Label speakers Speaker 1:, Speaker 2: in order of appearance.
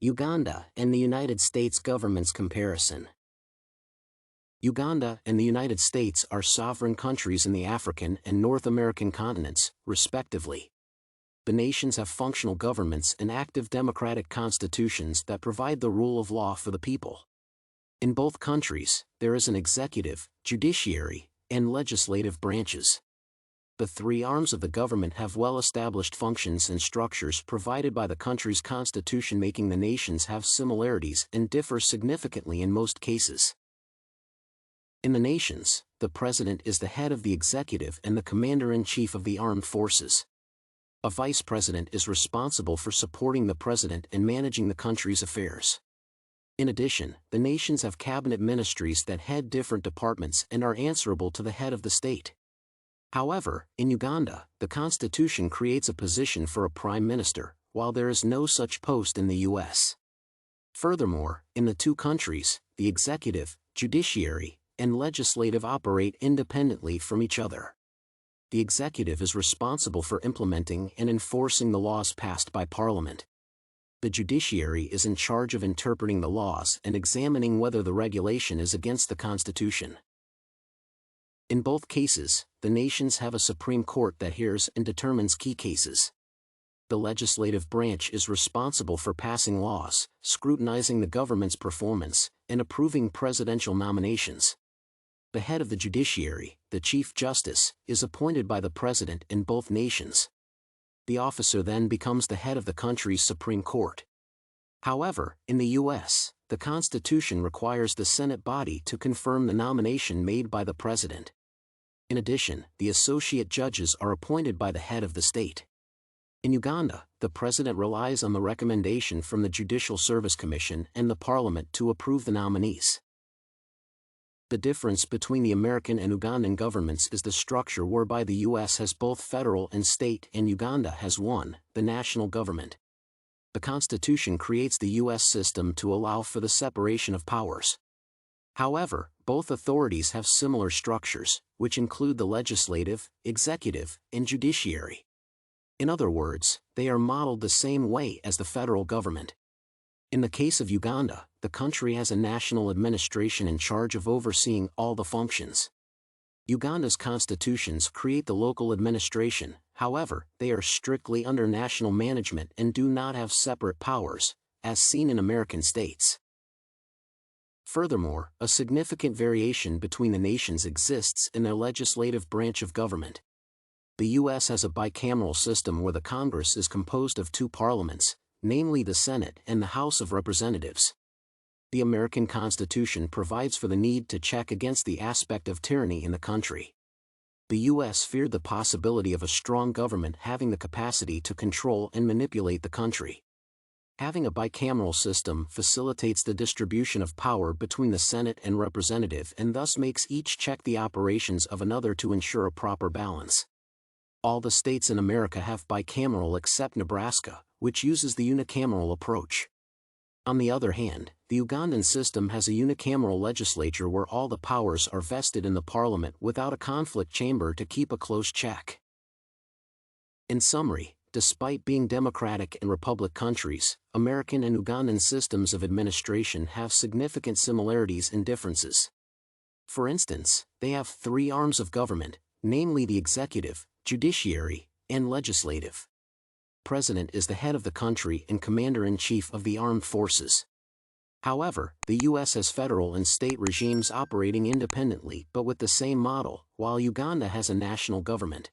Speaker 1: Uganda and the United States governments comparison. Uganda and the United States are sovereign countries in the African and North American continents, respectively. The nations have functional governments and active democratic constitutions that provide the rule of law for the people. In both countries, there is an executive, judiciary, and legislative branches. The three arms of the government have well-established functions and structures provided by the country's constitution, making the nations have similarities and differ significantly in most cases. In the nations, the president is the head of the executive and the commander-in-chief of the armed forces. A vice president is responsible for supporting the president and managing the country's affairs. In addition, the nations have cabinet ministries that head different departments and are answerable to the head of the state. However, in Uganda, the constitution creates a position for a prime minister, while there is no such post in the U.S. Furthermore, in the two countries, the executive, judiciary, and legislative operate independently from each other. The executive is responsible for implementing and enforcing the laws passed by Parliament. The judiciary is in charge of interpreting the laws and examining whether the regulation is against the Constitution. In both cases, the nations have a Supreme Court that hears and determines key cases. The legislative branch is responsible for passing laws, scrutinizing the government's performance, and approving presidential nominations. The head of the judiciary, the Chief Justice, is appointed by the president in both nations. The officer then becomes the head of the country's Supreme Court. However, in the U.S., the Constitution requires the Senate body to confirm the nomination made by the president. In addition, the associate judges are appointed by the head of the state. In Uganda, the president relies on the recommendation from the Judicial Service Commission and the parliament to approve the nominees. The difference between the American and Ugandan governments is the structure whereby the U.S. has both federal and state and Uganda has one, the national government. The Constitution creates the U.S. system to allow for the separation of powers. However, both authorities have similar structures, which include the legislative, executive, and judiciary. In other words, they are modeled the same way as the federal government. In the case of Uganda, the country has a national administration in charge of overseeing all the functions. Uganda's constitutions create the local administration, however, they are strictly under national management and do not have separate powers, as seen in American states. Furthermore, a significant variation between the nations exists in their legislative branch of government. The U.S. has a bicameral system where the Congress is composed of two parliaments, namely the Senate and the House of Representatives. The American Constitution provides for the need to check against the aspect of tyranny in the country. The U.S. feared the possibility of a strong government having the capacity to control and manipulate the country. Having a bicameral system facilitates the distribution of power between the Senate and Representative and thus makes each check the operations of another to ensure a proper balance. All the states in America have bicameral except Nebraska, which uses the unicameral approach. On the other hand, the Ugandan system has a unicameral legislature where all the powers are vested in the parliament without a conflict chamber to keep a close check. In summary, despite being democratic and republic countries, American and Ugandan systems of administration have significant similarities and differences. For instance, they have three arms of government, namely the executive, judiciary, and legislative. President is the head of the country and commander-in-chief of the armed forces. However, the U.S. has federal and state regimes operating independently but with the same model, while Uganda has a national government.